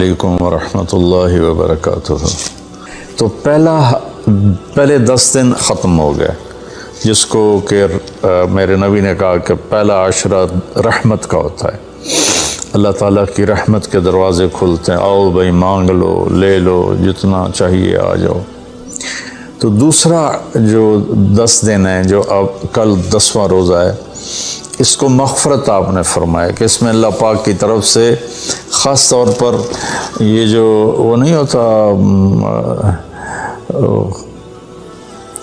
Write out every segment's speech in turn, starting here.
علیکم ورحمۃ اللہ وبرکاتہ۔ تو پہلے 10 دن ختم ہو گئے، جس کو کہ میرے نبی نے کہا کہ پہلا عشرہ رحمت کا ہوتا ہے، اللہ تعالیٰ کی رحمت کے دروازے کھلتے ہیں، آؤ بھائی مانگ لو، لے لو، جتنا چاہیے آ جاؤ۔ تو دوسرا جو 10 دن ہیں، جو اب کل 10واں روزہ ہے، اس کو مغفرت آپ نے فرمایا کہ اس میں اللہ پاک کی طرف سے خاص طور پر یہ جو وہ نہیں ہوتا،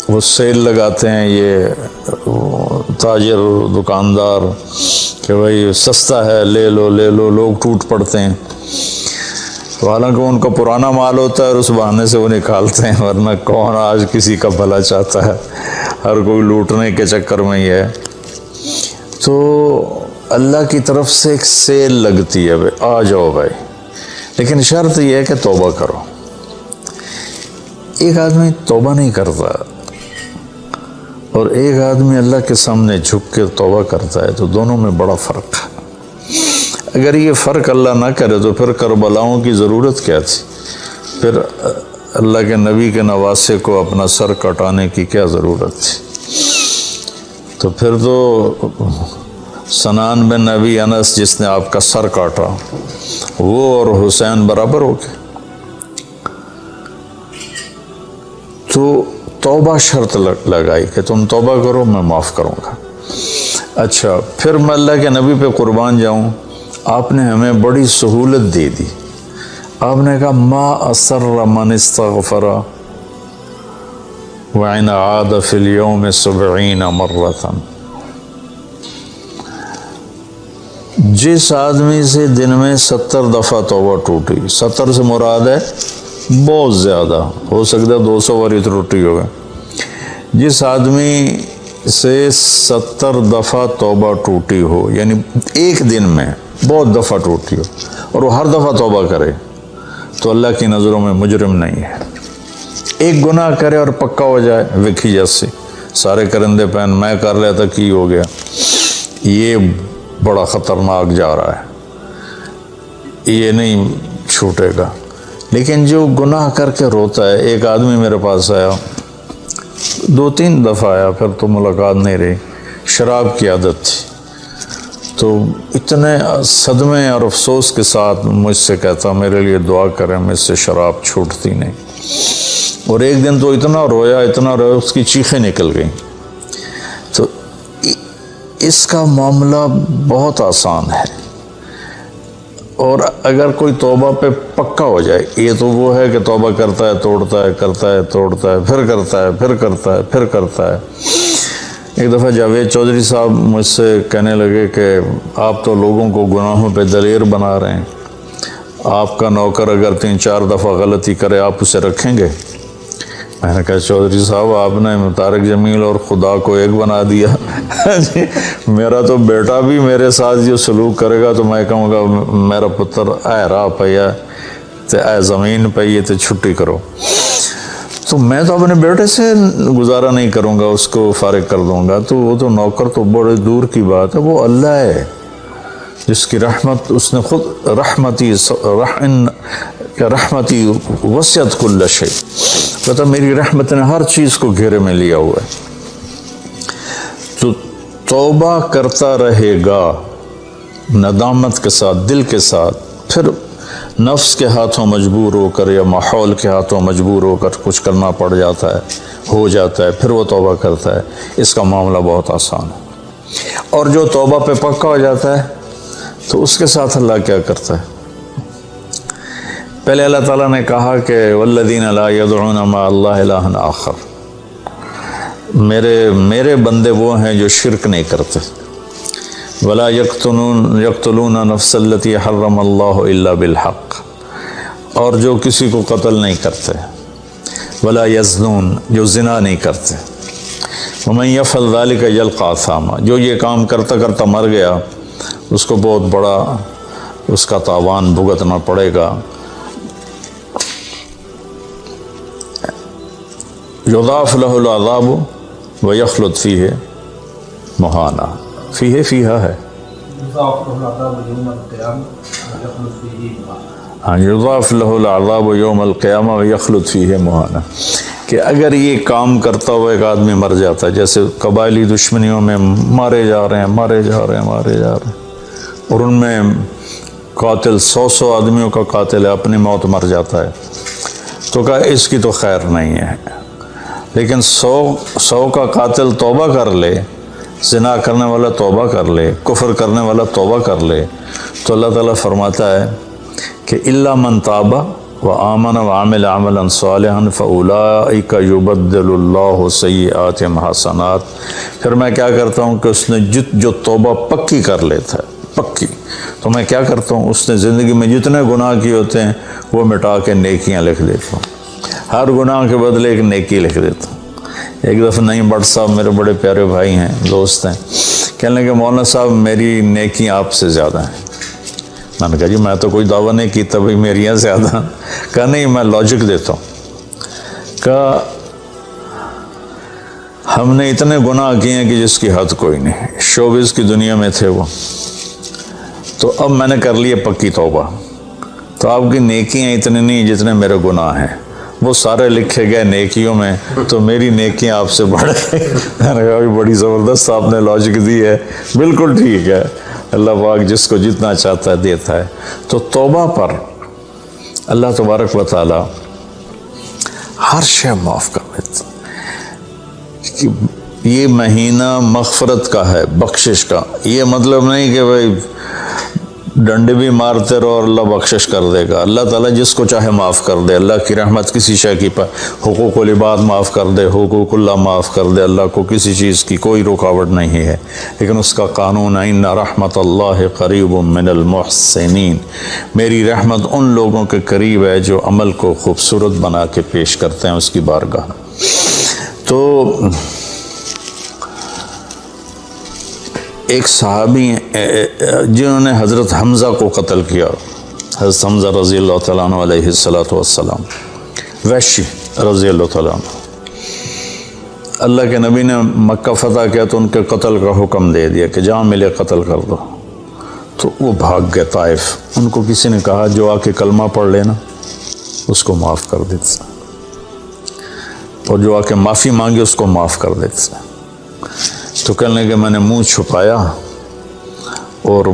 وہ سیل لگاتے ہیں یہ تاجر دکاندار کہ بھائی سستا ہے، لے لو لے لو، لوگ ٹوٹ پڑتے ہیں۔ تو حالانکہ ان کا پرانا مال ہوتا ہے اور اس بہانے سے وہ نکالتے ہیں، ورنہ کون آج کسی کا بھلا چاہتا ہے، ہر کوئی لوٹنے کے چکر میں ہی ہے۔ تو اللہ کی طرف سے ایک سیل لگتی ہے، بھائی آ جاؤ بھائی، لیکن شرط یہ ہے کہ توبہ کرو۔ ایک آدمی توبہ نہیں کرتا اور ایک آدمی اللہ کے سامنے جھک کے توبہ کرتا ہے، تو دونوں میں بڑا فرق ہے۔ اگر یہ فرق اللہ نہ کرے تو پھر کربلاؤں کی ضرورت کیا تھی؟ پھر اللہ کے نبی کے نواسے کو اپنا سر کٹانے کی کیا ضرورت تھی؟ تو پھر تو سنان بن نبی انس جس نے آپ کا سر کاٹا، وہ اور حسین برابر ہو گئے۔ تو توبہ شرط لگائی کہ تم توبہ کرو، میں معاف کروں گا۔ اچھا، پھر میں اللہ کے نبی پہ قربان جاؤں، آپ نے ہمیں بڑی سہولت دے دی۔ آپ نے کہا ما اصر من استغفر وَإِنْ عَادَ فِي الْيَوْمِ 70 مرة۔ جس آدمی سے دن میں 70 دفعہ توبہ ٹوٹی، 70 سے مراد ہے بہت زیادہ، ہو سکتا ہے 200 باری ٹوٹی ہوگا۔ جس آدمی سے 70 دفعہ توبہ ٹوٹی ہو، یعنی ایک دن میں بہت دفعہ ٹوٹی ہو، اور وہ ہر دفعہ توبہ کرے، تو اللہ کی نظروں میں مجرم نہیں ہے۔ ایک گناہ کرے اور پکا ہو جائے، وکھی جیسے سارے کرندے پہن میں کر لیا تھا کی ہو گیا، یہ بڑا خطرناک جا رہا ہے، یہ نہیں چھوٹے گا۔ لیکن جو گناہ کر کے روتا ہے، ایک آدمی میرے پاس آیا، 2-3 دفعہ آیا، پھر تو ملاقات نہیں رہی، شراب کی عادت تھی، تو اتنے صدمے اور افسوس کے ساتھ مجھ سے کہتا میرے لیے دعا کریں، مجھ سے شراب چھوٹتی نہیں۔ اور ایک دن تو اتنا رویا اس کی چیخیں نکل گئیں۔ تو اس کا معاملہ بہت آسان ہے، اور اگر کوئی توبہ پہ پکا ہو جائے، یہ تو وہ ہے کہ توبہ کرتا ہے توڑتا ہے، کرتا ہے توڑتا ہے، پھر کرتا ہے، پھر کرتا ہے، پھر کرتا ہے۔ ایک دفعہ جاوید چودھری صاحب مجھ سے کہنے لگے کہ آپ تو لوگوں کو گناہوں پہ دلیر بنا رہے ہیں، آپ کا نوکر اگر 3-4 دفعہ غلطی کرے آپ اسے رکھیں گے؟ میں نے کہا چودھری صاحب آپ نے طارق جمیل اور خدا کو ایک بنا دیا۔ میرا تو بیٹا بھی میرے ساتھ جو سلوک کرے گا تو میں کہوں گا میرا پتر اے راہ پیا تے اے زمین پئی تے چھٹی کرو۔ تو میں تو اپنے بیٹے سے گزارا نہیں کروں گا، اس کو فارغ کر دوں گا، تو وہ تو نوکر تو بڑے دور کی بات ہے، وہ اللہ ہے جس کی رحمت، اس نے خود رحمتی وسعت کل شیء، پتہ میری رحمت نے ہر چیز کو گھیرے میں لیا ہوا ہے۔ تو توبہ کرتا رہے گا ندامت کے ساتھ، دل کے ساتھ، پھر نفس کے ہاتھوں مجبور ہو کر یا ماحول کے ہاتھوں مجبور ہو کر کچھ کرنا پڑ جاتا ہے، ہو جاتا ہے، پھر وہ توبہ کرتا ہے۔ اس کا معاملہ بہت آسان ہے۔ اور جو توبہ پہ پکا ہو جاتا ہے تو اس کے ساتھ اللہ کیا کرتا ہے؟ پہلے اللہ تعالیٰ نے کہا کہ والذین لا یدعون مع اللہ الہا آخر، میرے بندے وہ ہیں جو شرک نہیں کرتے، ولا یقتلون نفس التی حرم اللہ الا بالحق، اور جو کسی کو قتل نہیں کرتے، ولا یزنون، جو زنا نہیں کرتے، ومن یفعل ذلک یلقی اثاما، جو یہ کام کرتا کرتا مر گیا اس کو بہت بڑا اس کا تاوان بھگتنا پڑے گا۔ یضاعف لہ العذاب ویخلد فیہ مہانا، فیہا ہے ہاں یضاف لہ العذاب یوم القیامہ ویخلد فیہ مہانا، کہ اگر یہ کام کرتا ہوا ایک آدمی مر جاتا ہے، جیسے قبائلی دشمنیوں میں مارے جا رہے ہیں اور ان میں قاتل 100 آدمیوں کا قاتل ہے، اپنی موت مر جاتا ہے، تو کہا اس کی تو خیر نہیں ہے، لیکن 100 کا قاتل توبہ کر لے، زنا کرنے والا توبہ کر لے، کفر کرنے والا توبہ کر لے، تو اللہ تعالیٰ فرماتا ہے کہ الا من تاب وآمن وعمل عملا صالحا فاولئک یبدل اللہ سیئاتہم حسنات، پھر میں کیا کرتا ہوں کہ اس نے جو توبہ پکی کر لیتا ہے، پکی، تو میں کیا کرتا ہوں، اس نے زندگی میں جتنے گناہ کیے ہوتے ہیں وہ مٹا کے نیکیاں لکھ دیتا ہوں، ہر گناہ کے بدلے ایک نیکی لکھ دیتا ہوں۔ ایک دفعہ نعیم بٹ صاحب میرے بڑے پیارے بھائی ہیں، دوست ہیں، کہنے لگے مولانا صاحب میری نیکیاں آپ سے زیادہ ہیں۔ میں نے کہا جی میں تو کوئی دعویٰ نہیں کی تبھی میریاں زیادہ، کہا نہیں میں لاجک دیتا ہوں، کہا ہم نے اتنے گناہ کیے ہیں کہ جس کی حد کوئی نہیں، شوبز کی دنیا میں تھے وہ، تو اب میں نے کر لیے پکی توبہ، تو آپ کی نیکیاں اتنی نہیں جتنے میرے گناہ ہیں، وہ سارے لکھے گئے نیکیوں میں، تو میری نیکیاں آپ سے بڑھ گئی۔ میں نے کہا بڑی زبردست آپ نے لاجک دی ہے، بالکل ٹھیک ہے، اللہ پاک جس کو جتنا چاہتا ہے دیتا ہے۔ تو توبہ پر اللہ تبارک و تعالی ہر شے معاف کر دیتا، یہ مہینہ مغفرت کا ہے، بخشش کا، یہ مطلب نہیں کہ بھائی ڈنڈے بھی مارتے رہو اور اللہ بخشش کر دے گا، اللہ تعالیٰ جس کو چاہے معاف کر دے، اللہ کی رحمت کسی شے کی حقوق العباد معاف کر دے، حقوق اللہ معاف کر دے، اللہ کو کسی چیز کی کوئی رکاوٹ نہیں ہے، لیکن اس کا قانون ہے ان رحمت اللہ قریب من المحسنین، میری رحمت ان لوگوں کے قریب ہے جو عمل کو خوبصورت بنا کے پیش کرتے ہیں اس کی بارگاہ۔ تو ایک صحابی جنہوں نے حضرت حمزہ کو قتل کیا، حضرت حمزہ رضی اللہ تعالیٰ عنہ علیہ السلام، وحشی رضی اللہ تعالیٰ عنہ، اللہ کے نبی نے مکہ فتح کیا تو ان کے قتل کا حکم دے دیا کہ جہاں ملے قتل کر دو، تو وہ بھاگ گئے طائف، ان کو کسی نے کہا جو آ کے کلمہ پڑھ لینا اس کو معاف کر دیتے، اور جو آ کے معافی مانگے اس کو معاف کر دیتے۔ تو کہنے کہ میں نے منہ چھپایا اور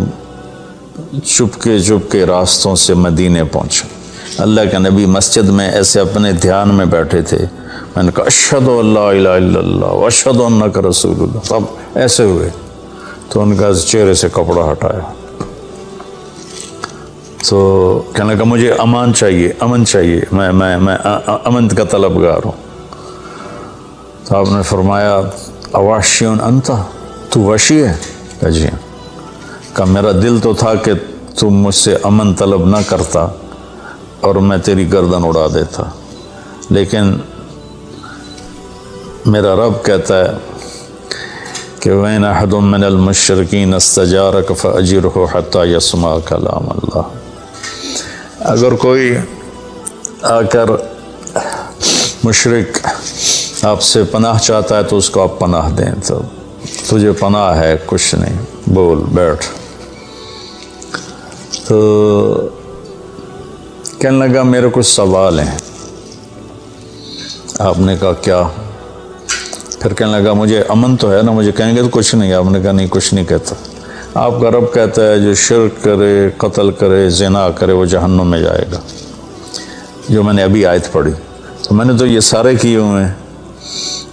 چپ کے راستوں سے مدینے پہنچا، اللہ کے نبی مسجد میں ایسے اپنے دھیان میں بیٹھے تھے، میں نے کہا اشہد ان لا الہ الا اللہ واشہد انک رسول اللہ، تب ایسے ہوئے، تو ان کا چہرے سے کپڑا ہٹایا، تو کہنے لگا مجھے امن چاہیے، میں امن کا طلبگار ہوں۔ تو آپ نے فرمایا اواشیون انت، تو وحشی ہے؟ کہا جی، کہا میرا دل تو تھا کہ تم مجھ سے امن طلب نہ کرتا اور میں تیری گردن اڑا دیتا، لیکن میرا رب کہتا ہے کہ وَإِنْ أَحَدٌ مِّنَ الْمُشْرِكِينَ اسْتَجَارَكَ فَأَجِرْهُ حَتَّى يَسْمَعَ كَلَامَ اللَّهِ، اگر کوئی آ کر مشرک آپ سے پناہ چاہتا ہے تو اس کو آپ پناہ دیں، تو تجھے پناہ ہے، کچھ نہیں، بول بیٹھ۔ تو کہنے لگا میرے کچھ سوال ہیں۔ آپ نے کہا کیا؟ پھر کہنے لگا مجھے امن تو ہے نا، مجھے کہیں گے تو کچھ نہیں۔ آپ نے کہا نہیں کچھ نہیں کہتا، آپ کا رب کہتا ہے جو شرک کرے، قتل کرے، زنا کرے وہ جہنم میں جائے گا، جو میں نے ابھی آیت پڑھی، تو میں نے تو یہ سارے کیے ہوئے ہیں،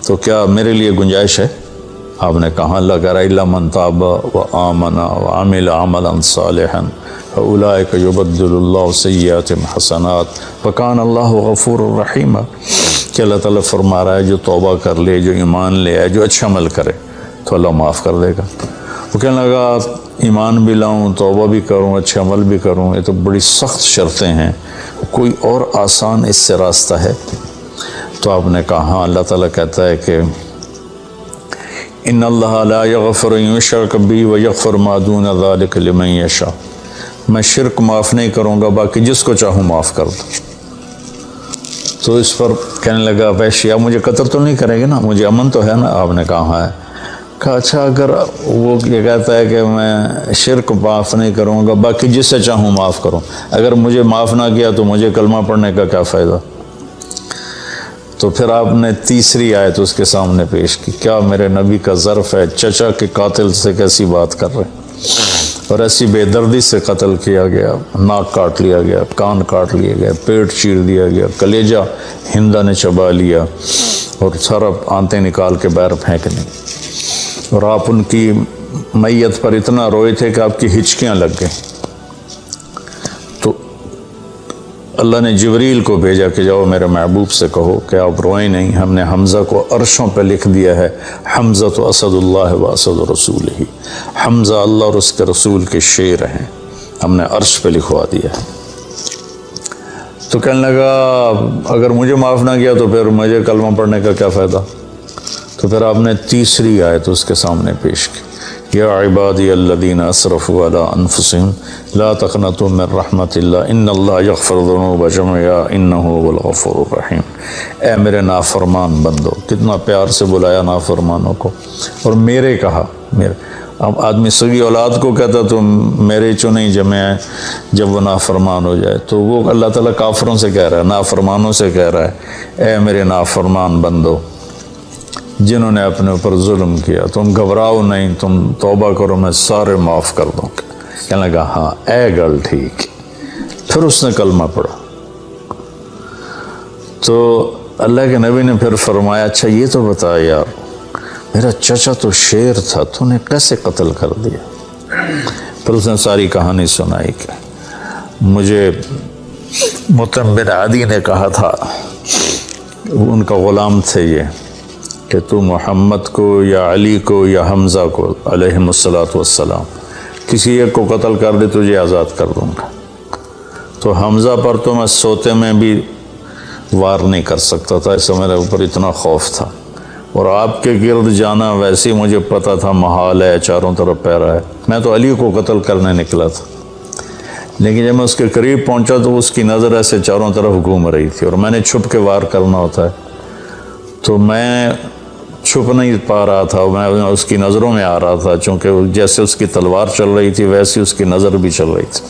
تو کیا میرے لیے گنجائش ہے؟ آپ نے کہا اللہ کہہ رہا الا من تاب وآمن وعمل عملا صالحا فاولئک یبدل اللہ سیئاتہم حسنات وکان اللہ غفور الرحیم، کہ اللہ تعالیٰ فرما رہا ہے جو توبہ کر لے، جو ایمان لے آئے، جو اچھا عمل کرے تو اللہ معاف کر دے گا۔ وہ کہنے لگا ایمان بھی لاؤں، توبہ بھی کروں، اچھا عمل بھی کروں، یہ تو بڑی سخت شرطیں ہیں، کوئی اور آسان اس سے راستہ ہے؟ تو آپ نے کہا ہاں، اللہ تعالیٰ کہتا ہے کہ ان اللہ لا یغفر ان یشرک بہ ویغفر ما دون ذلک لمن یشاء، میں شرک معاف نہیں کروں گا، باقی جس کو چاہوں معاف کر دوں۔ تو اس پر کہنے لگا وحشی آپ مجھے قتل تو نہیں کریں گے نا، مجھے امن تو ہے نا؟ آپ نے کہا ہے، کہا اچھا اگر وہ یہ کہتا ہے کہ میں شرک معاف نہیں کروں گا، باقی جس سے چاہوں معاف کروں، اگر مجھے معاف نہ کیا تو مجھے کلمہ پڑھنے کا کیا فائدہ؟ تو پھر آپ نے تیسری آیت اس کے سامنے پیش کی، کیا میرے نبی کا ظرف ہے چچا کے قاتل سے کیسی بات کر رہے ہیں، اور ایسی بے دردی سے قتل کیا گیا، ناک کاٹ لیا گیا، کان کاٹ لیے گئے، پیٹ چیر دیا گیا، کلیجہ ہندا نے چبا لیا اور سارا آنتیں نکال کے باہر پھینک دیں، اور آپ ان کی میت پر اتنا روئے تھے کہ آپ کی ہچکیاں لگ گئیں۔ تو اللہ نے جبریل کو بھیجا کہ جاؤ میرے محبوب سے کہو کہ آپ روئیں نہیں، ہم نے حمزہ کو عرشوں پہ لکھ دیا ہے، حمزہ تو اسد اللہ و اسد رسول ہی، حمزہ اللہ اور اس کے رسول کے شیر ہیں، ہم نے عرش پہ لکھوا دیا ہے۔ تو کہنے لگا اگر مجھے معاف نہ کیا تو پھر مجھے کلمہ پڑھنے کا کیا فائدہ؟ تو پھر آپ نے تیسری آیت اس کے سامنے پیش کی، یا عبادی الذین اسرفوا علی انفسہم لا تقنطوا من رحمت اللہ ان اللہ یغفر الذنوب جميعا انہ هو الغفور الرحیم۔ اے میرے نافرمان بندو، کتنا پیار سے بلایا نافرمانوں کو، اور میرے کہا، میرے اب آدمی سگی اولاد کو کہتا تو میرے چنے جمع ہے، جب وہ نافرمان ہو جائے تو وہ اللہ تعالیٰ کافروں سے کہہ رہا ہے، نافرمانوں سے کہہ رہا ہے، اے میرے نافرمان بندو جنہوں نے اپنے اوپر ظلم کیا، تم گھبراؤ نہیں، تم توبہ کرو، میں سارے معاف کر دوں گا۔ کہنے لگا ہاں اے گل ٹھیک۔ پھر اس نے کلمہ پڑھا تو اللہ کے نبی نے پھر فرمایا اچھا یہ تو بتا یار، میرا چچا تو شیر تھا، تو نے کیسے قتل کر دیا؟ پھر اس نے ساری کہانی سنائی کہ مجھے مطعم بن عدی نے کہا تھا، ان کا غلام تھے یہ، کہ تو محمد کو یا علی کو یا حمزہ کو علیہم السلام کسی ایک کو قتل کر دے تجھے آزاد کر دوں گا۔ تو حمزہ پر تو میں سوتے میں بھی وار نہیں کر سکتا تھا، اس سے میرے اوپر اتنا خوف تھا، اور آپ کے گرد جانا ویسے ہی مجھے پتا تھا محال ہے، چاروں طرف پیرا ہے، میں تو علی کو قتل کرنے نکلا تھا، لیکن جب میں اس کے قریب پہنچا تو اس کی نظر ایسے چاروں طرف گھوم رہی تھی، اور میں نے چھپ کے وار کرنا ہوتا ہے، تو میں چھپ نہیں پا رہا تھا، میں اس کی نظروں میں آ رہا تھا، چونکہ جیسے اس کی تلوار چل رہی تھی ویسے اس کی نظر بھی چل رہی تھی۔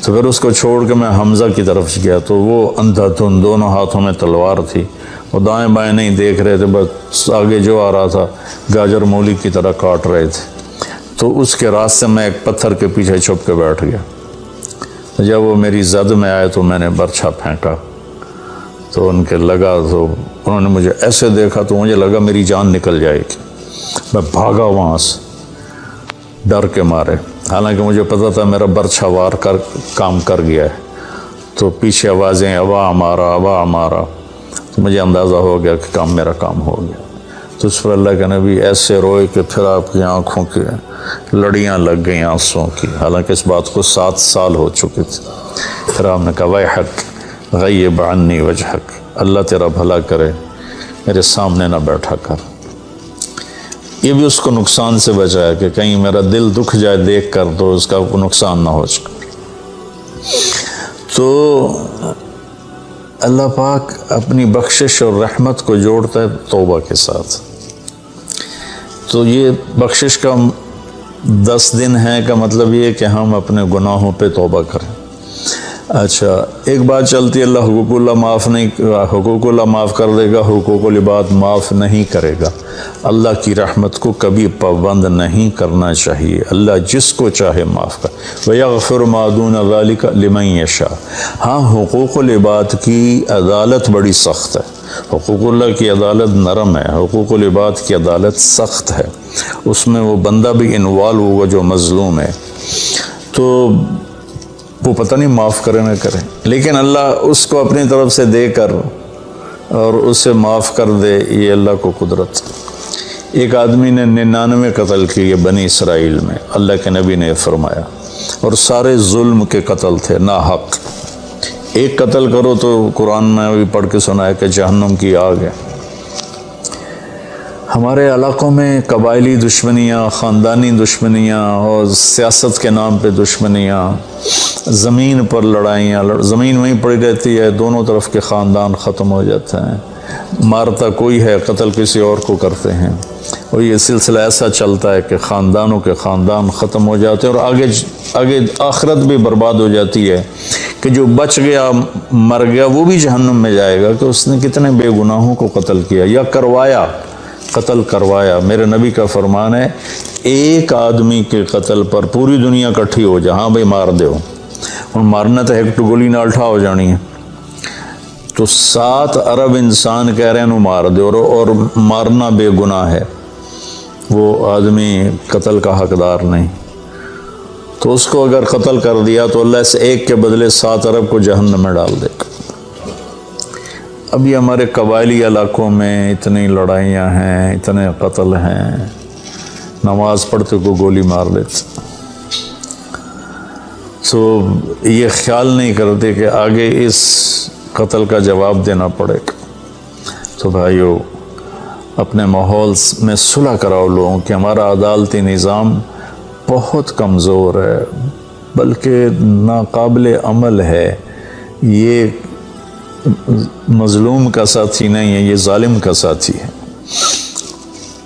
تو پھر اس کو چھوڑ کے میں حمزہ کی طرف گیا تو وہ اندھا دھند، دونوں ہاتھوں میں تلوار تھی، وہ دائیں بائیں نہیں دیکھ رہے تھے، بس آگے جو آ رہا تھا گاجر مولی کی طرح کاٹ رہے تھے۔ تو اس کے راستے میں ایک پتھر کے پیچھے چھپ کے بیٹھ گیا، جب وہ میری زد میں آئے تو میں نے برچھا پھینکا تو ان کے لگا، تو انہوں نے مجھے ایسے دیکھا تو مجھے لگا میری جان نکل جائے گی، میں بھاگا وہاں سے ڈر کے مارے، حالانکہ مجھے پتا تھا میرا برچھا وار کر کام کر گیا ہے۔ تو پیچھے آوازیں ابا ہمارا ابا ہمارا، تو مجھے اندازہ ہو گیا کہ میرا کام ہو گیا۔ تو اس پر اللہ کے نبی ایسے روئے کہ پھر آپ کی آنکھوں کی لڑیاں لگ گئیں آنسوں کی، حالانکہ اس بات کو 7 سال ہو چکے تھے۔ پھر آپ نے کہا ویحک غیب عنی وجہک، اللہ تیرا بھلا کرے میرے سامنے نہ بیٹھا کر۔ یہ بھی اس کو نقصان سے بچایا کہ کہیں میرا دل دکھ جائے دیکھ کر تو اس کا نقصان نہ ہو سکے۔ تو اللہ پاک اپنی بخشش اور رحمت کو جوڑتا ہے توبہ کے ساتھ۔ تو یہ بخشش کا 10 دن ہے کا مطلب یہ کہ ہم اپنے گناہوں پہ توبہ کریں۔ اچھا ایک بات چلتی ہے، اللہ حقوق اللہ معاف کر دے گا، حقوق العباد معاف نہیں کرے گا۔ اللہ کی رحمت کو کبھی پابند نہیں کرنا چاہیے، اللہ جس کو چاہے معاف کر، وَيَغْفِرُ مَا دُونَ ذَلِكَ لِمَن يَشَاءُ۔ ہاں حقوق العباد کی عدالت بڑی سخت ہے، حقوق اللہ کی عدالت نرم ہے، حقوق العباد کی عدالت سخت ہے، اس میں وہ بندہ بھی انوالو ہوگا جو مظلوم ہے، تو وہ پتہ نہیں معاف کرے نہ کرے، لیکن اللہ اس کو اپنی طرف سے دے کر اور اسے معاف کر دے، یہ اللہ کو قدرت۔ ایک آدمی نے 99 قتل کیے بنی اسرائیل میں، اللہ کے نبی نے فرمایا، اور سارے ظلم کے قتل تھے، ناحق۔ ایک قتل کرو تو قرآن میں بھی پڑھ کے سنایا کہ جہنم کی آگ ہے۔ ہمارے علاقوں میں قبائلی دشمنیاں، خاندانی دشمنیاں اور سیاست کے نام پہ دشمنیاں، زمین پر لڑائیاں، زمین وہیں پڑی رہتی ہے، دونوں طرف کے خاندان ختم ہو جاتے ہیں، مارتا کوئی ہے قتل کسی اور کو کرتے ہیں، اور یہ سلسلہ ایسا چلتا ہے کہ خاندانوں کے خاندان ختم ہو جاتے ہیں، اور آگے آخرت بھی برباد ہو جاتی ہے کہ جو بچ گیا مر گیا وہ بھی جہنم میں جائے گا کہ اس نے کتنے بے گناہوں کو قتل کیا یا قتل کروایا۔ میرے نبی کا فرمان ہے ایک آدمی کے قتل پر پوری دنیا کٹھی ہو جا، ہاں بھائی مار دیو، اور مارنا تو ایک گولی نال ٹھا ہو جانی ہے، تو 7 ارب انسان کہہ رہے ہیں انہوں مار دے، اور مارنا بے گناہ ہے، وہ آدمی قتل کا حقدار نہیں، تو اس کو اگر قتل کر دیا تو اللہ اس ایک کے بدلے 7 ارب کو جہنم میں ڈال دے گا۔ اب یہ ہمارے قبائلی علاقوں میں اتنی لڑائیاں ہیں، اتنے قتل ہیں، نماز پڑھتے کو گولی مار دیتے، تو یہ خیال نہیں کرتے کہ آگے اس قتل کا جواب دینا پڑے گا۔ تو بھائیو اپنے ماحول میں صلح کراؤ لوگوں کہ ہمارا عدالتی نظام بہت کمزور ہے، بلکہ ناقابل عمل ہے، یہ مظلوم کا ساتھی نہیں ہے، یہ ظالم کا ساتھی ہے۔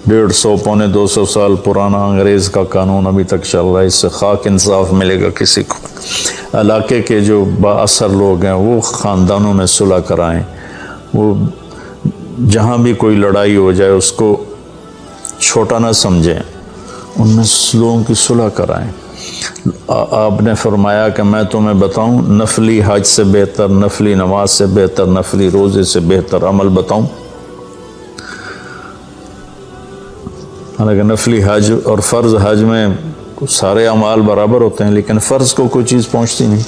150 پونے 200 سال پرانا انگریز کا قانون ابھی تک چل رہا ہے، اس سے خاک انصاف ملے گا کسی کو۔ علاقے کے جو با اثر لوگ ہیں وہ خاندانوں میں صلح کرائیں، وہ جہاں بھی کوئی لڑائی ہو جائے اس کو چھوٹا نہ سمجھیں، ان میں لوگوں کی صلح کرائیں۔ آپ نے فرمایا کہ میں تمہیں بتاؤں نفلی حج سے بہتر، نفلی نماز سے بہتر، نفلی روزے سے بہتر عمل بتاؤں؟ حالانکہ نفلی حج اور فرض حج میں سارے اعمال برابر ہوتے ہیں، لیکن فرض کو کوئی چیز پہنچتی نہیں۔